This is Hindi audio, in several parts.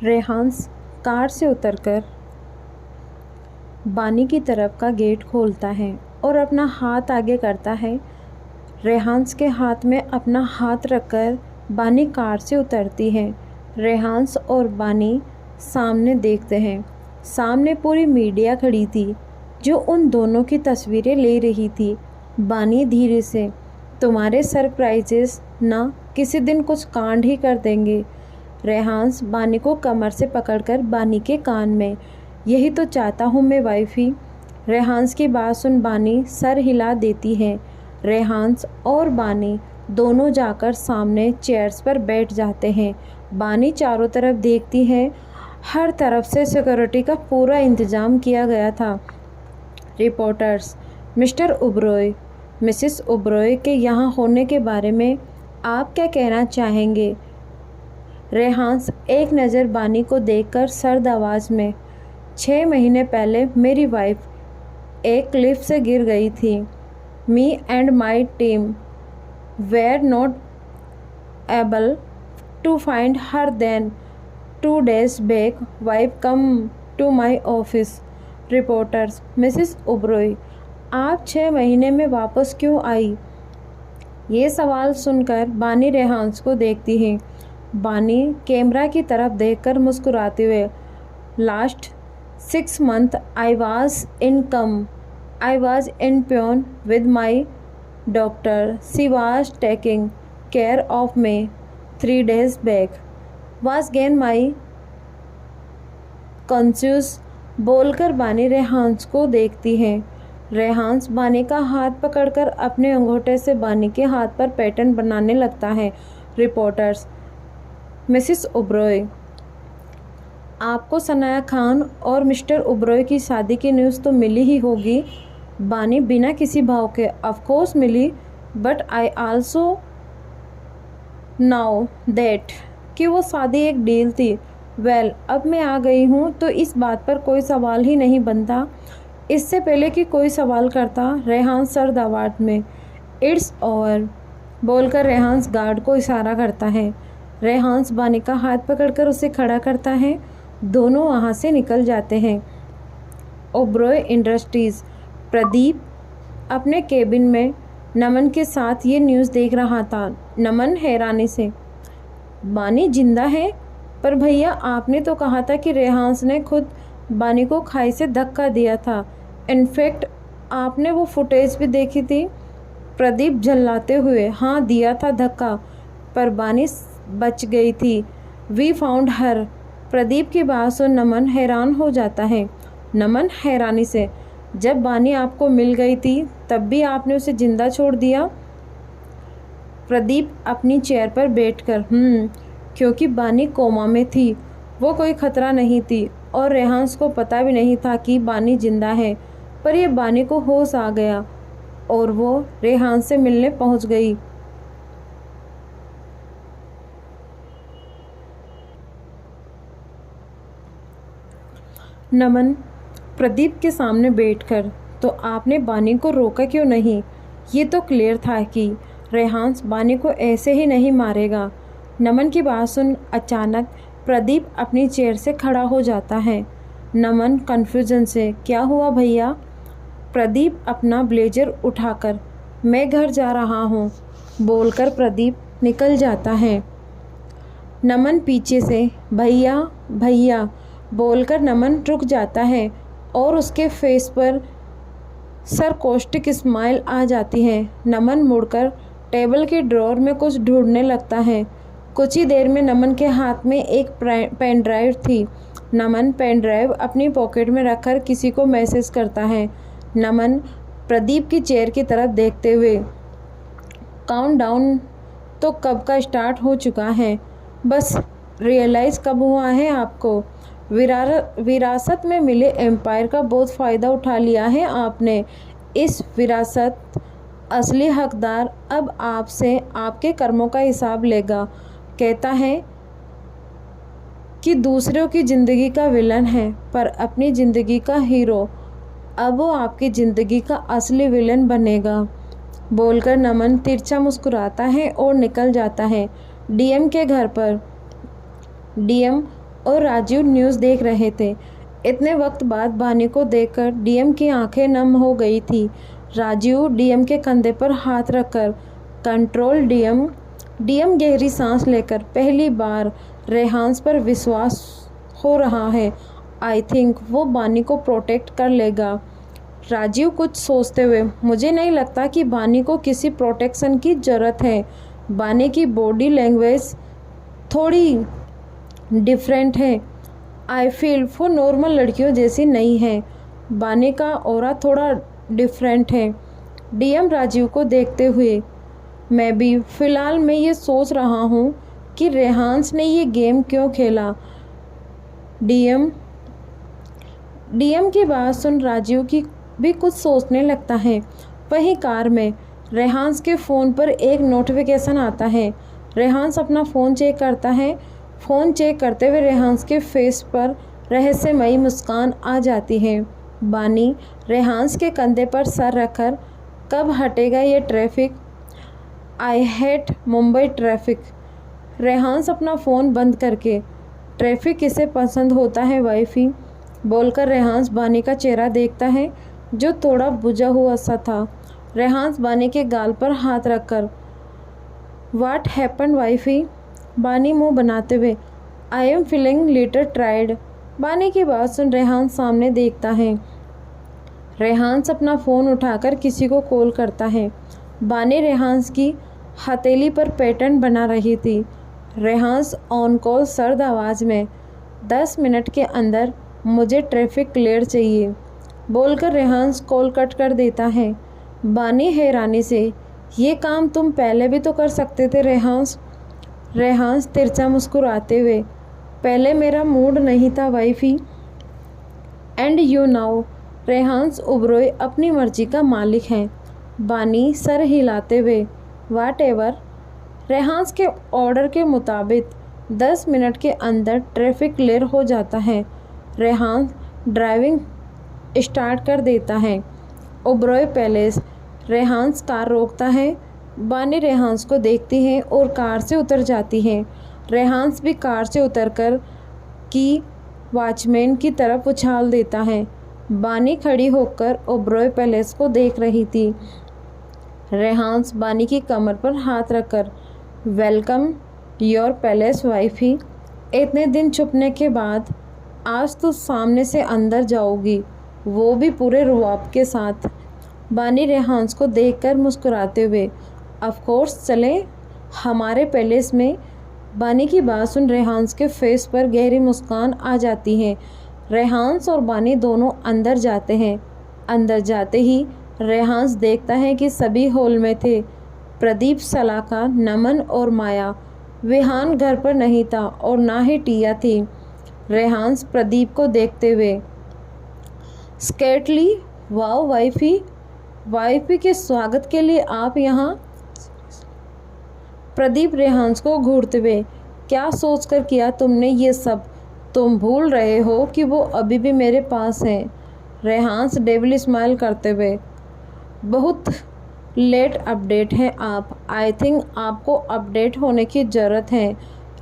रेहांस कार से उतरकर बानी की तरफ का गेट खोलता है और अपना हाथ आगे करता है। रेहांस के हाथ में अपना हाथ रखकर बानी कार से उतरती है। रेहांस और बानी सामने देखते हैं। सामने पूरी मीडिया खड़ी थी जो उन दोनों की तस्वीरें ले रही थी। बानी धीरे से, तुम्हारे सरप्राइजेस ना किसी दिन कुछ कांड ही कर देंगे। रेहांस बानी को कमर से पकड़कर बानी के कान में, यही तो चाहता हूँ मैं वाइफी। रेहांस की बात सुन बानी सर हिला देती है। रेहांस और बानी दोनों जाकर सामने चेयर्स पर बैठ जाते हैं। बानी चारों तरफ देखती है। हर तरफ से सिक्योरिटी का पूरा इंतज़ाम किया गया था। Reporters, mister Oberoi, Mrs Oberoi के यहाँ होने के बारे में आप क्या कहना चाहेंगे? रेहांस एक नज़र बानी को देखकर सर्द आवाज़ में, 6 महीने पहले मेरी वाइफ एक क्लिफ से गिर गई थी। Me and my team were not able to find her then 2 days back wife come to my office. Reporters, Mrs Oberoi, आप 6 महीने में वापस क्यों आई? ये सवाल सुनकर बानी रेहांस को देखती है। बानी कैमरा की तरफ देखकर मुस्कुराते हुए, last 6 months I was in Pune with my doctor. She was taking care of me 3 days back. Was gain my conscious बोलकर बानी रेहांस को देखती है। रेहांस बानी का हाथ पकड़कर अपने अंगूठे से बानी के हाथ पर पैटर्न बनाने लगता है। रिपोर्टर्स, मिसेस ओबरॉय, आपको सनाया खान और मिस्टर ओबरॉय की शादी की न्यूज़ तो मिली ही होगी। बानी बिना किसी भाव के, ऑफ कोर्स मिली, but I also now that कि वो शादी एक डील थी। वेल, अब मैं आ गई हूँ तो इस बात पर कोई सवाल ही नहीं बनता। इससे पहले कि कोई सवाल करता, रेहांस सर्द आवाज़ में, इट्स ओवर बोलकर रेहांस गार्ड को इशारा करता है। रेहांस बानी का हाथ पकड़कर उसे खड़ा करता है। दोनों वहाँ से निकल जाते हैं। ओबरॉय इंडस्ट्रीज़, प्रदीप अपने केबिन में नमन के साथ ये न्यूज़ देख रहा था। नमन हैरानी से, बानी जिंदा है? पर भैया, आपने तो कहा था कि रेहांस ने खुद बानी को खाई से धक्का दिया था। इनफैक्ट आपने वो फुटेज भी देखी थी। प्रदीप झल्लाते हुए, हाँ दिया था धक्का, पर बानी बच गई थी। We found her. प्रदीप की बात सुन नमन हैरान हो जाता है। नमन हैरानी से, जब बानी आपको मिल गई थी तब भी आपने उसे जिंदा छोड़ दिया? प्रदीप अपनी चेयर पर बैठकर, क्योंकि बानी कोमा में थी, वो कोई खतरा नहीं थी और रेहांस को पता भी नहीं था कि बानी जिंदा है। पर यह बानी को होश आ गया और वो रेहांस से मिलने पहुंच गई। नमन प्रदीप के सामने बैठकर, तो आपने बानी को रोका क्यों नहीं? ये तो क्लियर था कि रेहांस बानी को ऐसे ही नहीं मारेगा। नमन की बात सुन अचानक प्रदीप अपनी चेयर से खड़ा हो जाता है। नमन कन्फ्यूजन से, क्या हुआ भैया? प्रदीप अपना ब्लेजर उठाकर, मैं घर जा रहा हूँ बोलकर प्रदीप निकल जाता है। नमन पीछे से, भैया भैया बोलकर नमन रुक जाता है और उसके फेस पर सरकास्टिक स्माइल आ जाती है। नमन मुड़कर टेबल के ड्रॉर में कुछ ढूंढने लगता है। कुछ ही देर में नमन के हाथ में एक पेन ड्राइव थी। नमन पेन ड्राइव अपनी पॉकेट में रखकर किसी को मैसेज करता है। नमन प्रदीप की चेयर की तरफ देखते हुए, काउंटडाउन तो कब का स्टार्ट हो चुका है, बस रियलाइज़ कब हुआ है आपको? विरासत में मिले एम्पायर का बहुत फ़ायदा उठा लिया है आपने। इस विरासत असली हकदार अब आपसे आपके कर्मों का हिसाब लेगा। कहता है कि दूसरों की ज़िंदगी का विलन है पर अपनी ज़िंदगी का हीरो। अब वो आपकी ज़िंदगी का असली विलन बनेगा बोलकर नमन तिरछा मुस्कुराता है और निकल जाता है डीएम के घर पर। डीएम और राजीव न्यूज़ देख रहे थे। इतने वक्त बाद बानी को देखकर डीएम की आंखें नम हो गई थी। राजीव डीएम के कंधे पर हाथ रखकर, कंट्रोल डीएम। डीएम गहरी सांस लेकर, पहली बार रेहान्स पर विश्वास हो रहा है। आई थिंक वो बानी को प्रोटेक्ट कर लेगा। राजीव कुछ सोचते हुए, मुझे नहीं लगता कि बानी को किसी प्रोटेक्शन की ज़रूरत है। बानी की बॉडी लैंग्वेज थोड़ी डिफरेंट है। आई फील वो नॉर्मल लड़कियों जैसी नहीं है। बानी का ऑरा थोड़ा डिफरेंट है। डीएम राजीव को देखते हुए, मैं भी फ़िलहाल मैं ये सोच रहा हूँ कि रेहान्स ने ये गेम क्यों खेला। डीएम की बात सुन राजीव की भी कुछ सोचने लगता है। वहीं कार में रेहान्स के फ़ोन पर एक नोटिफिकेशन आता है। रेहान्स अपना फ़ोन चेक करता है। फ़ोन चेक करते हुए रेहान्स के फेस पर रहस्यमयी मुस्कान आ जाती है। बानी रेहान्स के कंधे पर सर रखकर, कब हटेगा ये traffic? I hate Mumbai traffic. Rehans अपना फ़ोन बंद करके, ट्रैफिक किसे पसंद होता है वाइफी, बोलकर रेहान्स बानी का चेहरा देखता है जो थोड़ा बुझा हुआ सा था। रेहान्स बानी के गाल पर हाथ रखकर, व्हाट हैपेंड वाइफी? बानी मुंह बनाते हुए, I am feeling little tired. बानी की बात सुन रेहान्स सामने देखता है। रेहान्स अपना फ़ोन उठाकर किसी को कॉल करता है। बानी रेहान्स की हथेली पर पैटर्न बना रही थी। रेहान्स ऑन कॉल सर्द आवाज़ में, 10 मिनट के अंदर मुझे ट्रैफिक क्लियर चाहिए, बोलकर रेहान्स कॉल कट कर देता है। बानी हैरानी से, ये काम तुम पहले भी तो कर सकते थे रेहान्स। रेहान्स तिरछा मुस्कुराते हुए, पहले मेरा मूड नहीं था wifey. And you now. Rehans Oberoi अपनी मर्जी का मालिक है। बानी सर हिलाते हुए, वाट एवर। रेहान्स के ऑर्डर के मुताबिक 10 मिनट के अंदर ट्रैफिक क्लियर हो जाता है। रेहान्स ड्राइविंग स्टार्ट कर देता है। ओबरॉय पैलेस। रेहान्स कार रोकता है। बानी रेहान्स को देखती है और कार से उतर जाती है। रेहान्स भी कार से उतरकर की वॉचमैन की तरफ उछाल देता है। बानी खड़ी होकर ओबरॉय पैलेस को देख रही थी। रेहान्स बानी की कमर पर हाथ रखकर, वेलकम योर पैलेस वाइफी। इतने दिन छुपने के बाद आज तो सामने से अंदर जाओगी, वो भी पूरे रुआब के साथ। बानी रेहान्स को देखकर मुस्कुराते हुए, ऑफ कोर्स चलें हमारे पैलेस में। बानी की बात सुन रेहान्स के फेस पर गहरी मुस्कान आ जाती है। रेहान्स और बानी दोनों अंदर जाते हैं। अंदर जाते ही रेहान्स देखता है कि सभी हॉल में थे। प्रदीप, सलाका, नमन और माया। विहान घर पर नहीं था और ना ही टिया थी। रेहान्स प्रदीप को देखते हुए, स्केटली, वाओ वाइफी के स्वागत के लिए आप यहाँ। प्रदीप रेहान्स को घूरते हुए, क्या सोचकर किया तुमने ये सब? तुम भूल रहे हो कि वो अभी भी मेरे पास हैं। रेहान्स डेविल स्माइल करते हुए, बहुत लेट अपडेट हैं आप। आई थिंक आपको अपडेट होने की ज़रूरत है।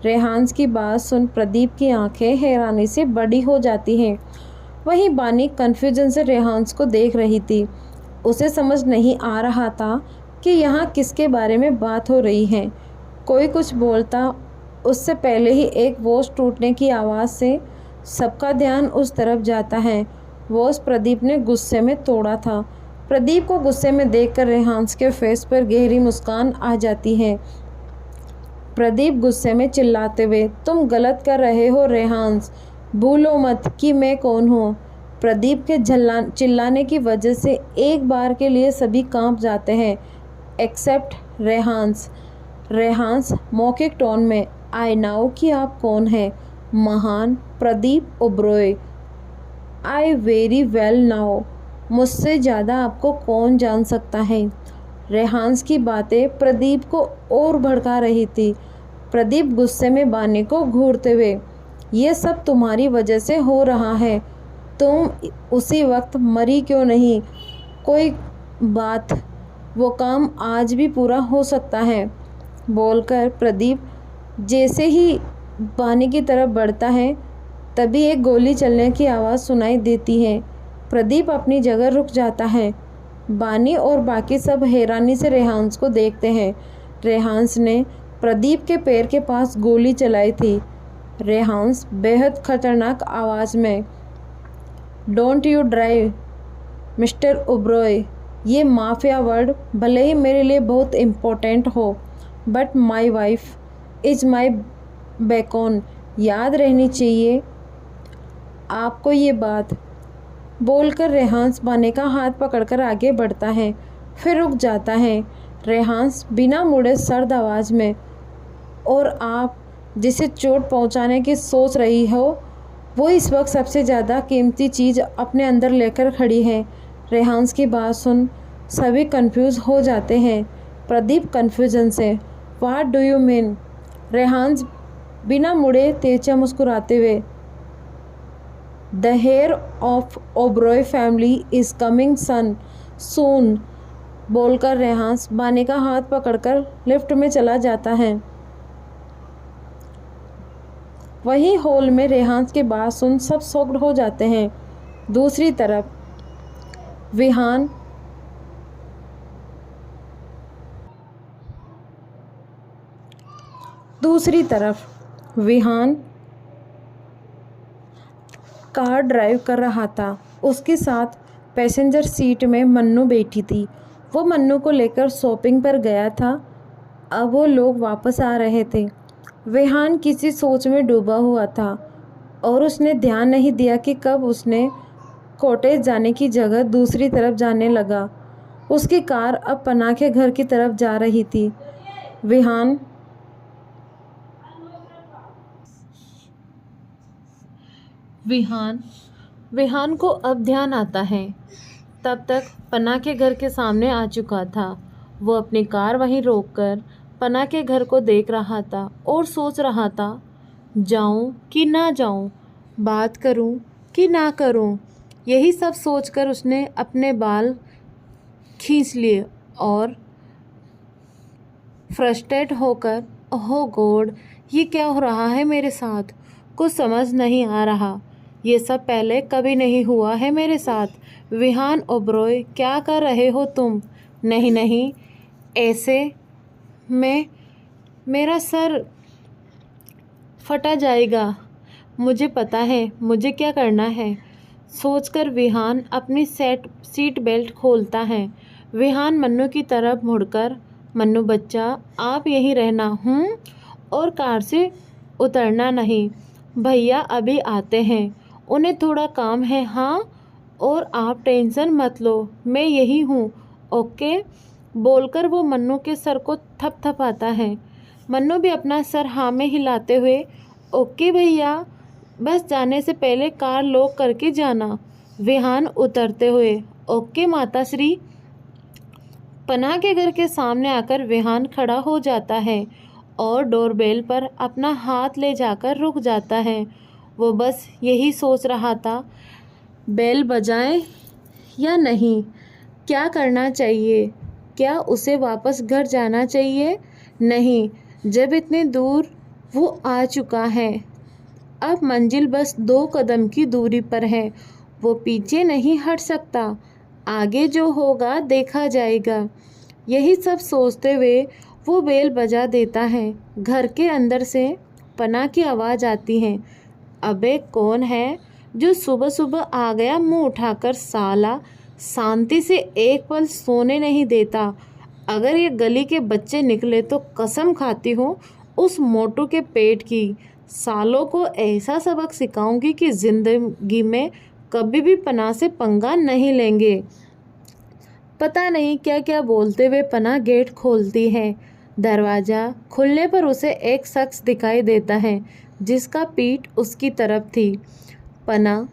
रेहान्स की बात सुन प्रदीप की आंखें हैरानी से बड़ी हो जाती हैं। वहीं बानी कन्फ्यूजन से रेहान्स को देख रही थी। उसे समझ नहीं आ रहा था कि यहाँ किसके बारे में बात हो रही है। कोई कुछ बोलता उससे पहले ही एक वॉच टूटने की आवाज़ से सबका ध्यान उस तरफ जाता है। वॉच प्रदीप ने गुस्से में तोड़ा था। प्रदीप को गुस्से में देखकर रेहान्स के फेस पर गहरी मुस्कान आ जाती है। प्रदीप गुस्से में चिल्लाते हुए, तुम गलत कर रहे हो रेहान्स, भूलो मत कि मैं कौन हूँ। प्रदीप के चिल्लाने की वजह से एक बार के लिए सभी कांप जाते हैं एक्सेप्ट रेहान्स। रेहान्स मौखिक टोन में, आई नाउ कि आप कौन हैं, महान Pradeep Oberoi. I very well now. मुझसे ज़्यादा आपको कौन जान सकता है। रेहान्स की बातें प्रदीप को और भड़का रही थी। प्रदीप गुस्से में बानी को घूरते हुए, ये सब तुम्हारी वजह से हो रहा है। तुम उसी वक्त मरी क्यों नहीं? कोई बात, वो काम आज भी पूरा हो सकता है, बोलकर प्रदीप जैसे ही बानी की तरफ बढ़ता है तभी एक गोली चलने की आवाज़ सुनाई देती है। प्रदीप अपनी जगह रुक जाता है। बानी और बाकी सब हैरानी से रेहांस को देखते हैं। रेहांस ने प्रदीप के पैर के पास गोली चलाई थी। रेहांस बेहद खतरनाक आवाज़ में, don't you drive mister Oberoi. ये माफिया वर्ड भले ही मेरे लिए बहुत इम्पोर्टेंट हो, but my wife is my Bacon. याद रहनी चाहिए आपको ये बात। बोलकर रेहांस बानी का हाथ पकड़कर आगे बढ़ता है, फिर रुक जाता है। रेहांस बिना मुड़े सर्द आवाज़ में, और आप जिसे चोट पहुंचाने की सोच रही हो वो इस वक्त सबसे ज़्यादा कीमती चीज़ अपने अंदर लेकर खड़ी है। रेहांस की बात सुन सभी कंफ्यूज हो जाते हैं। प्रदीप कन्फ्यूजन से, what do you mean? Rehans बिना मुड़े तेजा मुस्कुराते हुए, the heir of Oberoi family is coming son soon. बोलकर रेहांस बानी का हाथ पकड़कर लिफ्ट में चला जाता है। वहीं हॉल में रेहांस की बात सुन सब शॉक्ड हो जाते हैं। दूसरी तरफ विहान कार ड्राइव कर रहा था। उसके साथ पैसेंजर सीट में मन्नू बैठी थी। वो मन्नू को लेकर शॉपिंग पर गया था। अब वो लोग वापस आ रहे थे। विहान किसी सोच में डूबा हुआ था और उसने ध्यान नहीं दिया कि कब उसने कॉटेज जाने की जगह दूसरी तरफ जाने लगा। उसकी कार अब पनाह के घर की तरफ जा रही थी। विहान को अब ध्यान आता है। तब तक पनाह के घर के सामने आ चुका था। वो अपनी कार वहीं रोककर पनाह के घर को देख रहा था और सोच रहा था, जाऊं कि ना जाऊं, बात करूं कि ना करूं। यही सब सोचकर उसने अपने बाल खींच लिए और फ्रस्ट्रेट होकर, ओह गॉड, ये क्या हो रहा है मेरे साथ? कुछ समझ नहीं आ रहा। ये सब पहले कभी नहीं हुआ है मेरे साथ। विहान ओब्रॉय, क्या कर रहे हो तुम? नहीं नहीं, ऐसे में मेरा सर फटा जाएगा। मुझे पता है मुझे क्या करना है। सोचकर विहान अपनी सीट बेल्ट खोलता है। विहान मन्नू की तरफ मुड़कर, मन्नू बच्चा, आप यहीं रहना और कार से उतरना नहीं। भैया अभी आते हैं, उन्हें थोड़ा काम है। हाँ, और आप टेंशन मत लो, मैं यही हूँ, ओके। बोलकर वो मन्नू के सर को थपथपाता है। मन्नू भी अपना सर हाँ में हिलाते हुए, ओके भैया, बस जाने से पहले कार लॉक करके जाना। विहान उतरते हुए, ओके माताश्री। पनाह के घर के सामने आकर विहान खड़ा हो जाता है और डोरबेल पर अपना हाथ ले जाकर रुक जाता है। वो बस यही सोच रहा था, बेल बजाएं या नहीं, क्या करना चाहिए? क्या उसे वापस घर जाना चाहिए? नहीं, जब इतने दूर वो आ चुका है, अब मंजिल बस 2 कदम की दूरी पर है। वो पीछे नहीं हट सकता। आगे जो होगा देखा जाएगा। यही सब सोचते हुए वो बेल बजा देता है। घर के अंदर से पनाह की आवाज़ आती है, अबे कौन है जो सुबह सुबह आ गया मुंह उठाकर? साला शांति से एक पल सोने नहीं देता। अगर ये गली के बच्चे निकले तो कसम खाती हूँ उस मोटू के पेट की। सालों को ऐसा सबक सिखाऊंगी कि ज़िंदगी में कभी भी पनाह से पंगा नहीं लेंगे। पता नहीं क्या क्या बोलते हुए पनाह गेट खोलती है। दरवाज़ा खुलने पर उसे एक शख्स दिखाई देता है जिसका पीठ उसकी तरफ थी। पनाह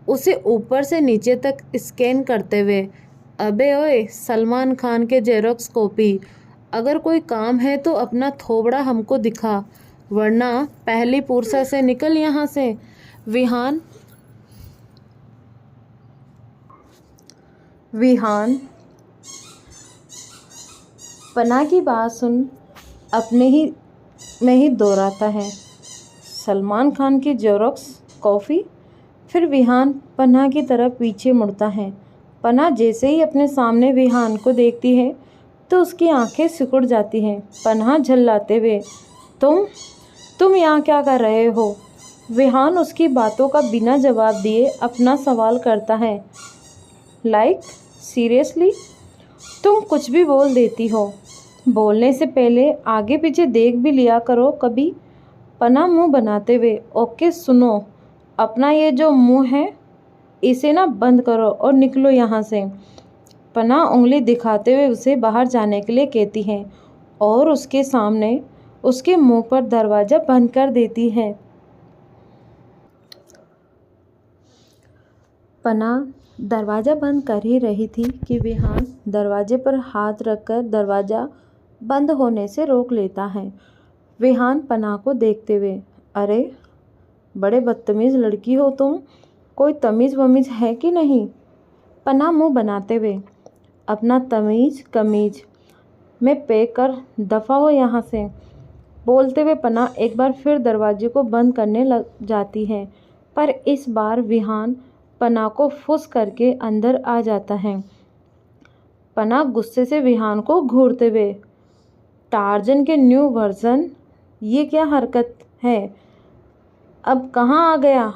उसे ऊपर से नीचे तक स्कैन करते हुए, अबे ओए, सलमान खान के जेरोक्स कॉपी। अगर कोई काम है तो अपना थोबड़ा हमको दिखा, वरना पहली फुर्सत से निकल यहाँ से। विहान पनाह की बात सुन अपने ही में ही दोहराता है, सलमान खान की जेरोक्स कॉफ़ी? फिर विहान पन्ना की तरफ पीछे मुड़ता है। पन्ना जैसे ही अपने सामने विहान को देखती है तो उसकी आंखें सिकुड़ जाती हैं। पन्ना झल्लाते हुए, तुम यहाँ क्या कर रहे हो? विहान उसकी बातों का बिना जवाब दिए अपना सवाल करता है। Like seriously? तुम कुछ भी बोल देती हो। बोलने से पहले आगे पीछे देख भी लिया करो कभी। पन्ना मुंह बनाते हुए, ओके सुनो, अपना ये जो मुंह है इसे ना बंद करो और निकलो यहाँ से। पन्ना उंगली दिखाते हुए उसे बाहर जाने के लिए कहती है और उसके सामने उसके मुंह पर दरवाज़ा बंद कर देती है। पन्ना दरवाज़ा बंद कर ही रही थी कि विहान दरवाजे पर हाथ रखकर दरवाज़ा बंद होने से रोक लेता है। विहान पन्ना को देखते हुए, अरे बड़े बदतमीज़ लड़की हो तुम, कोई तमीज़ वमीज़ है कि नहीं? पन्ना मुंह बनाते हुए, अपना तमीज़ कमीज़ में पैक कर दफ़ा हो यहाँ से। बोलते हुए पन्ना एक बार फिर दरवाजे को बंद करने लग जाती है, पर इस बार विहान पन्ना को फुस करके अंदर आ जाता है। पन्ना गुस्से से विहान को घूरते हुए, टार्जन के न्यू वर्जन, ये क्या हरकत है? अब कहाँ आ गया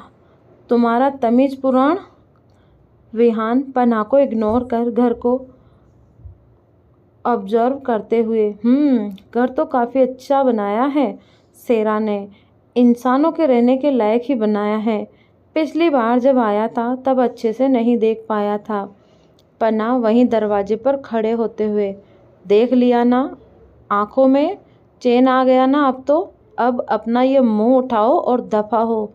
तुम्हारा तमीज़ पुराण? विहान पन्ना को इग्नोर कर घर को ऑब्जर्व करते हुए, घर तो काफ़ी अच्छा बनाया है सेरा ने, इंसानों के रहने के लायक ही बनाया है। पिछली बार जब आया था तब अच्छे से नहीं देख पाया था। पन्ना वहीं दरवाजे पर खड़े होते हुए, देख लिया ना, आंखों में चैन आ गया ना अब अपना ये मुंह उठाओ और दफ़ा हो।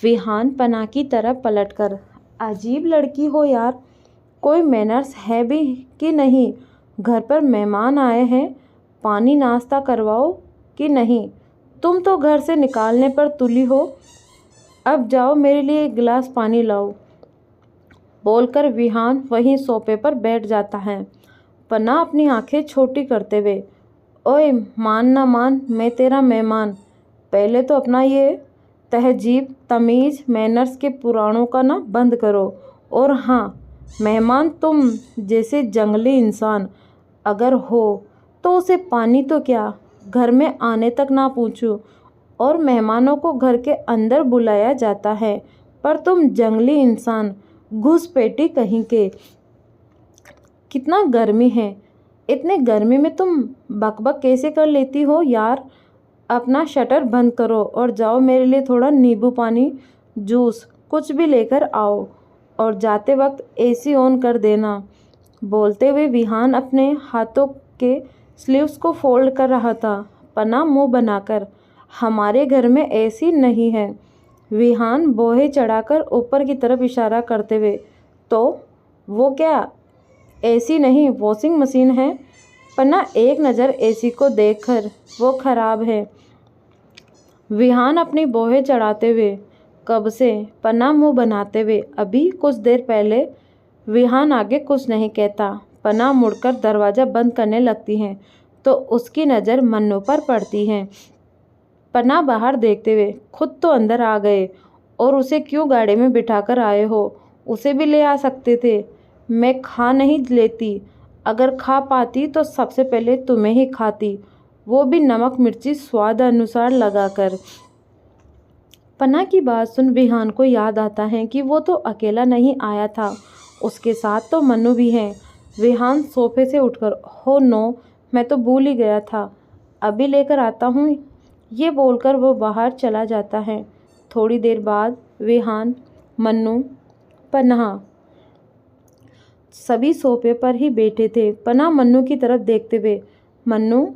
विहान पन्ना की तरफ पलटकर, अजीब लड़की हो यार, कोई मैनर्स है भी कि नहीं? घर पर मेहमान आए हैं, पानी नाश्ता करवाओ कि नहीं? तुम तो घर से निकालने पर तुली हो, अब जाओ मेरे लिए एक गिलास पानी लाओ। बोलकर विहान वहीं सोफे पर बैठ जाता है। पन्ना अपनी आंखें छोटी करते हुए, ओए मान ना मान, मैं तेरा मेहमान, पहले तो अपना ये तहजीब तमीज़ मैनर्स के पुराणों का ना बंद करो। और हाँ, मेहमान तुम जैसे जंगली इंसान अगर हो तो उसे पानी तो क्या, घर में आने तक ना पूछूं। और मेहमानों को घर के अंदर बुलाया जाता है, पर तुम जंगली इंसान, घुसपैठी कहीं के। कितना गर्मी है, इतने गर्मी में तुम बकबक कैसे कर लेती हो यार? अपना शटर बंद करो और जाओ मेरे लिए थोड़ा नींबू पानी, जूस कुछ भी लेकर आओ, और जाते वक्त एसी ऑन कर देना। बोलते हुए विहान अपने हाथों के स्लीव्स को फोल्ड कर रहा था। पन्ना मुंह बनाकर, हमारे घर में एसी नहीं है। विहान बोहे चढ़ाकर ऊपर की तरफ इशारा करते हुए, तो वो क्या एसी नहीं वॉशिंग मशीन है? पन्ना एक नज़र एसी को देखकर, वो ख़राब है। विहान अपनी बोहे चढ़ाते हुए, कब से? पन्ना मुंह बनाते हुए, अभी कुछ देर पहले। विहान आगे कुछ नहीं कहता। पन्ना मुड़कर दरवाज़ा बंद करने लगती है तो उसकी नज़र मन्नू पर पड़ती है। पन्ना बाहर देखते हुए, खुद तो अंदर आ गए और उसे क्यों गाड़ी में बिठाकर आए हो? उसे भी ले आ सकते थे। मैं खा नहीं लेती, अगर खा पाती तो सबसे पहले तुम्हें ही खाती, वो भी नमक मिर्ची स्वाद अनुसार लगाकर। पन्ना की बात सुन विहान को याद आता है कि वो तो अकेला नहीं आया था, उसके साथ तो मन्नू भी हैं। विहान सोफे से उठकर, हो नो, मैं तो भूल ही गया था, अभी लेकर आता हूँ, ये बोलकर वो बाहर चला जाता है। थोड़ी देर बाद विहान, मन्नू, पन्ना सभी सोफे पर ही बैठे थे। पन्ना मन्नू की तरफ देखते हुए, Mannu,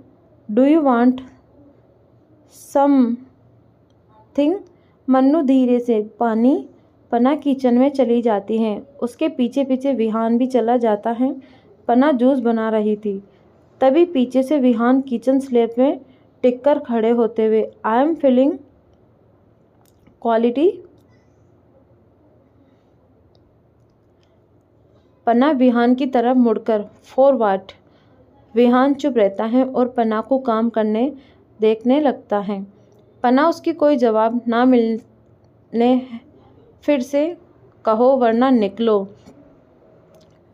do you want something? Mannu धीरे से, पानी। पन्ना किचन में चली जाती हैं, उसके पीछे पीछे विहान भी चला जाता है। पन्ना जूस बना रही थी, तभी पीछे से विहान किचन स्लैब में टिककर खड़े होते हुए, आई एम फीलिंग क्वालिटी। पन्ना विहान की तरफ मुड़कर, फॉर व्हाट? विहान चुप रहता है और पन्ना को काम करने देखने लगता है। पन्ना उसकी कोई जवाब ना ने फिर से कहो वरना निकलो।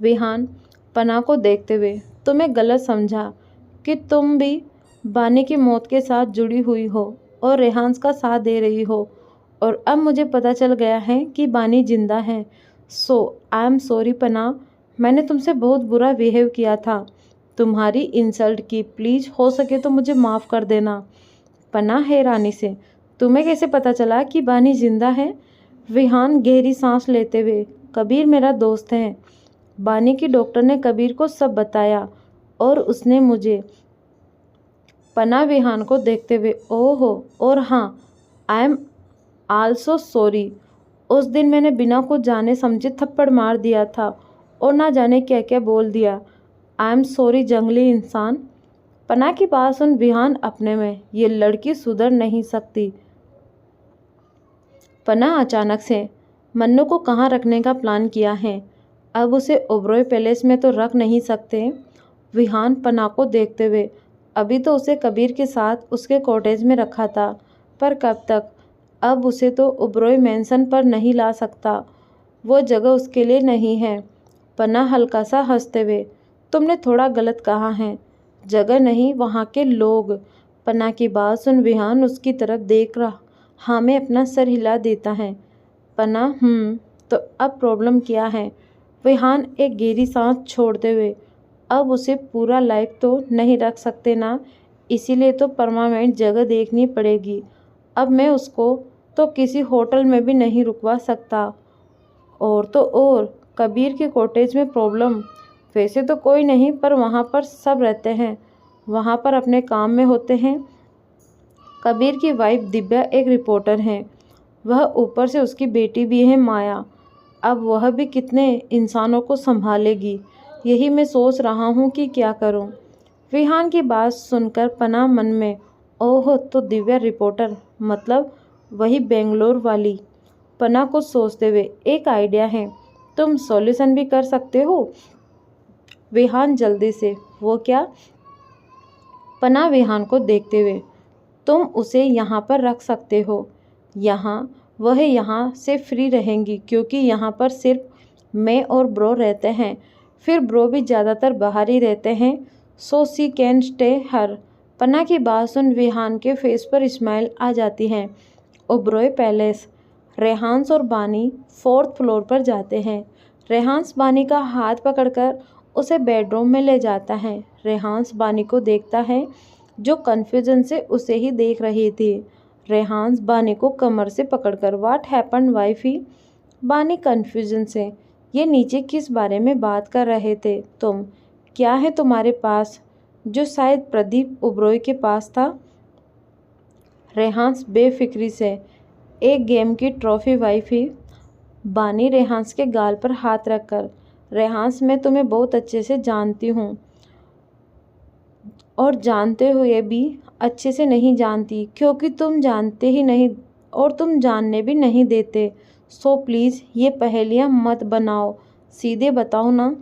विहान पना को देखते हुए, तुम्हें गलत समझा कि तुम भी बानी की मौत के साथ जुड़ी हुई हो और रेहान्स का साथ दे रही हो, और अब मुझे पता चल गया है कि बानी जिंदा है। सो आई एम सॉरी पना, मैंने तुमसे बहुत बुरा बिहेव किया था, तुम्हारी इंसल्ट की। प्लीज़ हो सके तो मुझे माफ़ कर देना। पना हैरानी से, तुम्हें कैसे पता चला कि बानी जिंदा है? विहान गहरी सांस लेते हुए, कबीर मेरा दोस्त है। बानी की डॉक्टर ने कबीर को सब बताया और उसने मुझे। पना विहान को देखते हुए, ओहो, और हाँ, आई एम आल्सो सॉरी। उस दिन मैंने बिना कुछ जाने समझे थप्पड़ मार दिया था और ना जाने क्या क्या बोल दिया। आई एम सॉरी जंगली इंसान। पना की बात सुन विहान अपने में, ये लड़की सुधर नहीं सकती। पना अचानक से, मन्नू को कहाँ रखने का प्लान किया है? अब उसे ओबरॉय पैलेस में तो रख नहीं सकते। विहान पना को देखते हुए, अभी तो उसे कबीर के साथ उसके कॉटेज में रखा था, पर कब तक? अब उसे तो ओबरॉय मैंसन पर नहीं ला सकता, वो जगह उसके लिए नहीं है। पना हल्का सा हंसते हुए, तुमने थोड़ा गलत कहा है, जगह नहीं वहाँ के लोग। पना की बात सुन विहान उसकी तरफ देख रहा, हाँ में अपना सर हिला देता है। पना तो अब प्रॉब्लम क्या है? विहान एक गहरी सांस छोड़ते हुए, अब उसे पूरा लाइफ तो नहीं रख सकते ना, इसीलिए तो परमानेंट जगह देखनी पड़ेगी। अब मैं उसको तो किसी होटल में भी नहीं रुकवा सकता। और तो और कबीर के कॉटेज में प्रॉब्लम, वैसे तो कोई नहीं, पर वहाँ पर सब रहते हैं, वहाँ पर अपने काम में होते हैं। कबीर की वाइफ दिव्या एक रिपोर्टर हैं, वह ऊपर से उसकी बेटी भी है माया। अब वह भी कितने इंसानों को संभालेगी, यही मैं सोच रहा हूँ कि क्या करूँ। विहान की बात सुनकर पना मन में, ओह तो दिव्या रिपोर्टर, मतलब वही बेंगलोर वाली। पना को सोचते हुए, एक आइडिया है, तुम सॉल्यूशन भी कर सकते हो। विहान जल्दी से, वो क्या? पना विहान को देखते हुए, तुम उसे यहाँ पर रख सकते हो, यहाँ वह यहाँ से फ्री रहेंगी, क्योंकि यहाँ पर सिर्फ मैं और ब्रो रहते हैं, फिर ब्रो भी ज़्यादातर बाहर ही रहते हैं, सो सी कैन स्टे हर। पन्ना की बात सुन विहान के फेस पर स्माइल आ जाती है। ओबरॉय पैलेस। रेहान्स और बानी 4th फ्लोर पर जाते हैं। रेहान्स बानी का हाथ पकड़कर उसे बेडरूम में ले जाता है। रेहान्स बानी को देखता है, जो कन्फ्यूजन से उसे ही देख रही थी। रेहान्स बानी को कमर से पकड़कर, व्हाट हैपेंड वाइफी? बानी कन्फ्यूजन से, ये नीचे किस बारे में बात कर रहे थे तुम? क्या है तुम्हारे पास जो शायद प्रदीप ओबरॉय के पास था? रेहान्स बेफिक्री से, एक गेम की ट्रॉफी वाइफी। बानी रेहान्स के गाल पर हाथ रखकर, रेहान्स मैं तुम्हें बहुत अच्छे से जानती हूँ और जानते हुए भी अच्छे से नहीं जानती, क्योंकि तुम जानते ही नहीं और तुम जानने भी नहीं देते। सो प्लीज़ ये पहेलियाँ मत बनाओ, सीधे बताओ ना।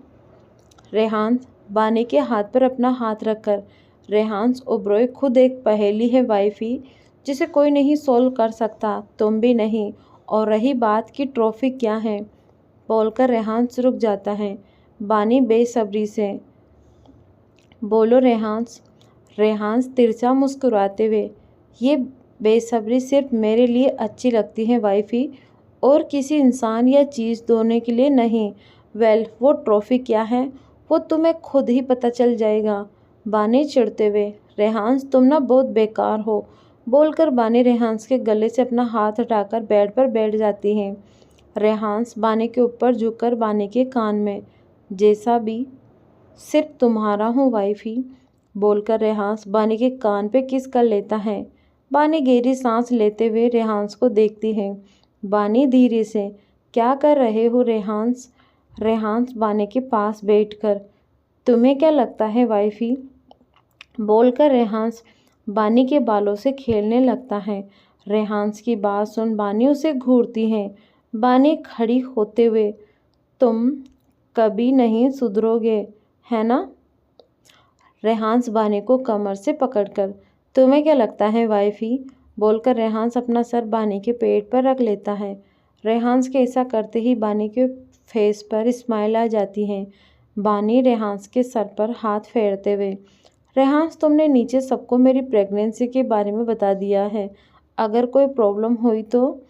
रेहान्स बानी के हाथ पर अपना हाथ रखकर, रेहान्स ओबरॉय खुद एक पहेली है वाइफी, जिसे कोई नहीं सॉल्व कर सकता, तुम भी नहीं। और रही बात की ट्रॉफी क्या है, बोलकर रेहान्स रुक जाता है। बानी बेसब्री से, बोलो रेहान्स। रेहान्स तिरछा मुस्कुराते हुए, ये बेसब्री सिर्फ मेरे लिए अच्छी लगती है वाइफी, और किसी इंसान या चीज़ दोनों के लिए नहीं। वेल, वो ट्रॉफी क्या है वो तुम्हें खुद ही पता चल जाएगा। बानी चिढ़ते हुए, रेहान्स तुम ना बहुत बेकार हो, बोलकर बानी रेहान्स के गले से अपना हाथ हटाकर बेड पर बैठ जाती है। रेहान्स बानी के ऊपर झुककर बानी के कान में, जैसा भी सिर्फ तुम्हारा हूँ वाइफी, बोलकर रेहान्स बानी के कान पे किस कर लेता है। बानी गहरी सांस लेते हुए रेहान्स को देखती है। बानी धीरे से, क्या कर रहे हो रेहान्स? रेहान्स बानी के पास बैठकर, तुम्हें क्या लगता है वाइफी? बोलकर रेहान्स बानी के बालों से खेलने लगता है। रेहान्स की बात सुन बानी उसे घूरती है। बानी खड़ी होते हुए, तुम कभी नहीं सुधरोगे, है ना? रेहान्स बानी को कमर से पकड़कर, तुम्हें क्या लगता है वाइफी? बोलकर रेहांस अपना सर बानी के पेट पर रख लेता है। रेहांस के ऐसा करते ही बानी के फेस पर स्माइल आ जाती है। बानी रेहांस के सर पर हाथ फेरते हुए, रेहांस तुमने नीचे सबको मेरी प्रेगनेंसी के बारे में बता दिया है, अगर कोई प्रॉब्लम हुई तो?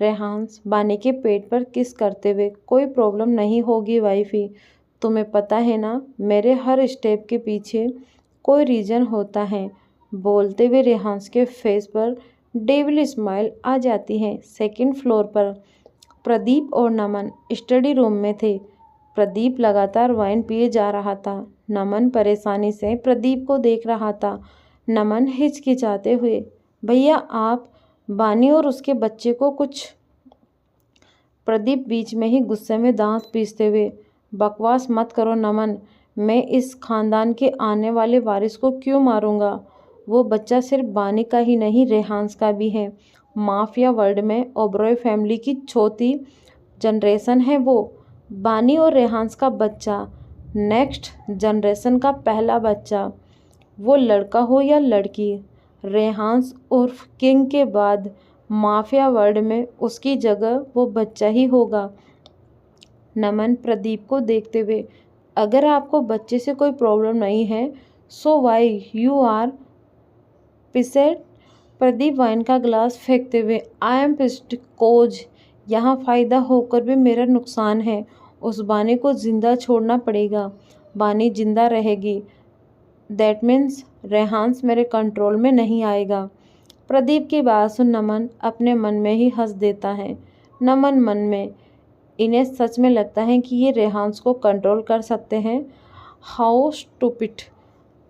रेहांस बानी के पेट पर किस करते हुए, कोई प्रॉब्लम नहीं होगी वाइफी, तुम्हें पता है ना मेरे हर स्टेप के पीछे कोई रीज़न होता है। बोलते हुए रेहांस के फेस पर डेविल स्माइल आ जाती है। सेकंड फ्लोर पर प्रदीप और नमन स्टडी रूम में थे। प्रदीप लगातार वाइन पिए जा रहा था। नमन परेशानी से प्रदीप को देख रहा था। नमन हिचकिचाते हुए, भैया आप बानी और उसके बच्चे को कुछ। प्रदीप बीच में ही गुस्से में दांत पीसते हुए, बकवास मत करो नमन, मैं इस खानदान के आने वाले वारिस को क्यों मारूंगा? वो बच्चा सिर्फ बानी का ही नहीं रेहांस का भी है। माफिया वर्ल्ड में ओबरॉय फैमिली की चौथी जनरेशन है वो। बानी और रेहांस का बच्चा नेक्स्ट जनरेशन का पहला बच्चा, वो लड़का हो या लड़की, रेहांस उर्फ किंग के बाद माफिया वर्ल्ड में उसकी जगह वो बच्चा ही होगा। नमन प्रदीप को देखते हुए, अगर आपको बच्चे से कोई प्रॉब्लम नहीं है so why you are pissed? Pradeep wine का ग्लास फेंकते हुए, आई एम पिस्ड कोज, यहाँ फ़ायदा होकर भी मेरा नुकसान है। उस बानी को ज़िंदा छोड़ना पड़ेगा। बानी जिंदा रहेगी, दैट मीन्स रेहांस मेरे कंट्रोल में नहीं आएगा। प्रदीप की बात सुन नमन अपने मन में ही हंस देता है। नमन मन में, इन्हें सच में लगता है कि ये रेहांस को कंट्रोल कर सकते हैं। How stupid.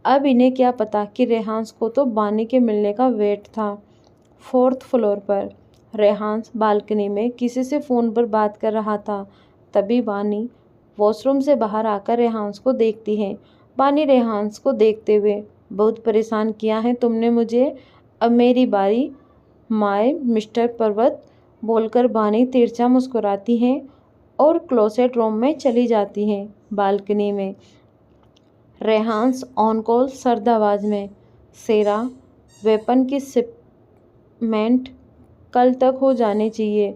अब इन्हें क्या पता कि रेहांस को तो बानी के मिलने का वेट था। फोर्थ फ्लोर पर रेहांस बालकनी में किसी से फ़ोन पर बात कर रहा था। तभी बानी वॉशरूम से बाहर आकर रेहांस को देखती है। बानी रेहांस को देखते हुए, बहुत परेशान किया है तुमने मुझे, अब मेरी बारी माय मिस्टर पर्वत, बोलकर बानी तिरछा मुस्कुराती है और क्लोसेट रूम में चली जाती है। बालकनी में रेहांस ऑन कॉल सर्द आवाज़ में, सेरा वेपन की शिपमेंट कल तक हो जानी चाहिए।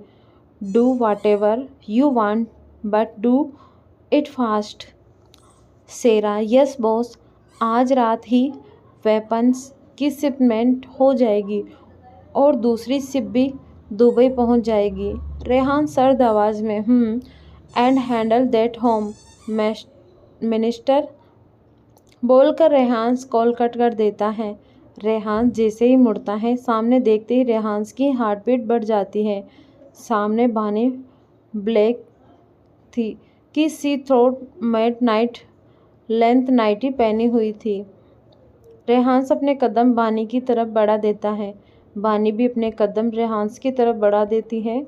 Do whatever you want but do it fast. सेरा, यस बॉस, आज रात ही वेपन्स की शिपमेंट हो जाएगी और दूसरी शिप भी दुबई पहुंच जाएगी। रेहान सर्द आवाज़ में, and handle that home minister, बोलकर रेहांस कॉल कट कर देता है। रेहांस जैसे ही मुड़ता है, सामने देखते ही रेहांस की हार्ट बीट बढ़ जाती है। सामने बानी ब्लैक थी कि सी थ्रोट मैट नाइट लेंथ नाइटी पहनी हुई थी। रेहांस अपने कदम बानी की तरफ बढ़ा देता है। बानी भी अपने कदम रेहांस की तरफ बढ़ा देती है।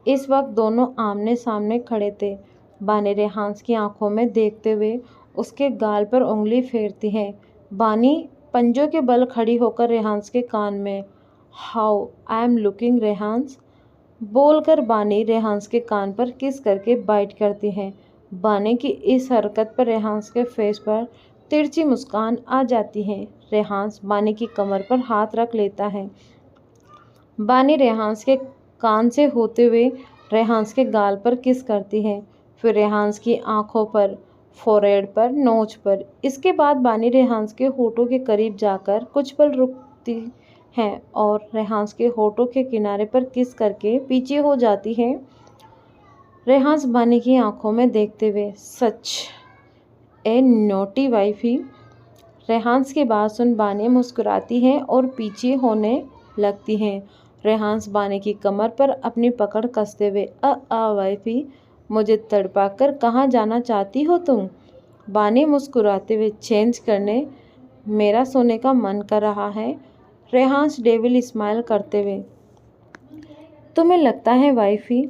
इस वक्त दोनों आमने सामने खड़े थे। बानी रेहांस की आंखों में देखते हुए उसके गाल पर उंगली फेरती है। बानी पंजों के बल खड़ी होकर रेहांस के कान में, हाउ आई एम लुकिंग रेहांस, बोलकर बानी रेहांस के कान पर किस करके बाइट करती है। बानी की इस हरकत पर रेहांस के फेस पर तिरछी मुस्कान आ जाती है। रेहांस बानी की कमर पर हाथ रख लेता है। बानी रेहांस के कान से होते हुए रेहांस के गाल पर किस करती है, फिर रेहांस की आंखों पर, फोरहेड पर, नोच पर। इसके बाद बानी रेहांस के होठों के करीब जाकर कुछ पल रुकती है और रेहांस के होठों के किनारे पर किस करके पीछे हो जाती है। रेहांस बानी की आंखों में देखते हुए, सच ए नोटी वाइफी। रेहांस की बात सुन बानी मुस्कुराती है और पीछे होने लगती है। रेहांस बानी की कमर पर अपनी पकड़ कसते हुए, वाइफी, मुझे तड़पा कर कहाँ जाना चाहती हो तुम? बानी मुस्कुराते हुए, चेंज करने, मेरा सोने का मन कर रहा है। रेहांस डेविल स्माइल करते हुए, तुम्हें लगता है वाइफी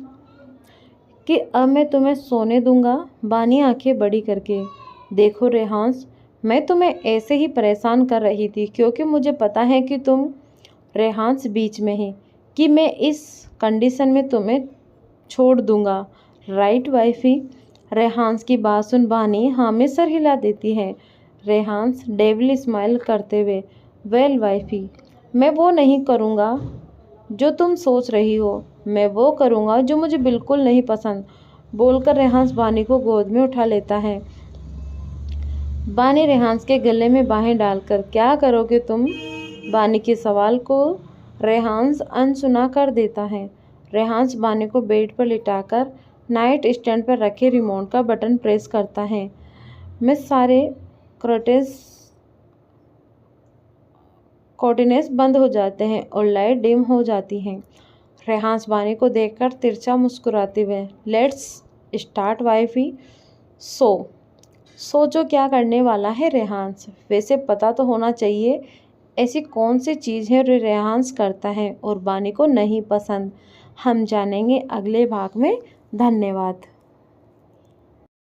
कि अब मैं तुम्हें सोने दूंगा? बानी आंखें बड़ी करके, देखो रेहांस, मैं तुम्हें ऐसे ही परेशान कर रही थी क्योंकि मुझे पता है कि तुम, रेहांस बीच में ही, कि मैं इस कंडीशन में तुम्हें छोड़ दूंगा, राइट वाइफी? रेहांस की बात सुन बानी हाँ में सर हिला देती है। रेहांस डेविल स्माइल करते हुए, वेल वाइफी, मैं वो नहीं करूँगा जो तुम सोच रही हो, मैं वो करूँगा जो मुझे बिल्कुल नहीं पसंद, बोलकर रेहान बानी को गोद में उठा लेता है। बानी रेहान के गले में बाहें डालकर, क्या करोगे तुम? बानी के सवाल को रेहान अनसुना कर देता है। रेहान बानी को बेड पर लिटाकर नाइट स्टैंड पर रखे रिमोट का बटन प्रेस करता है। मैं सारे कर्टेन्स बंद हो जाते हैं और लाइट डिम हो जाती हैं। रेहान बानी को देखकर तिरछा मुस्कुराते हुए, लेट्स स्टार्ट वाइफी। सोचो क्या करने वाला है रेहान। वैसे पता तो होना चाहिए ऐसी कौन सी चीज़ है जो रेहान करता है और बानी को नहीं पसंद। हम जानेंगे अगले भाग में। धन्यवाद।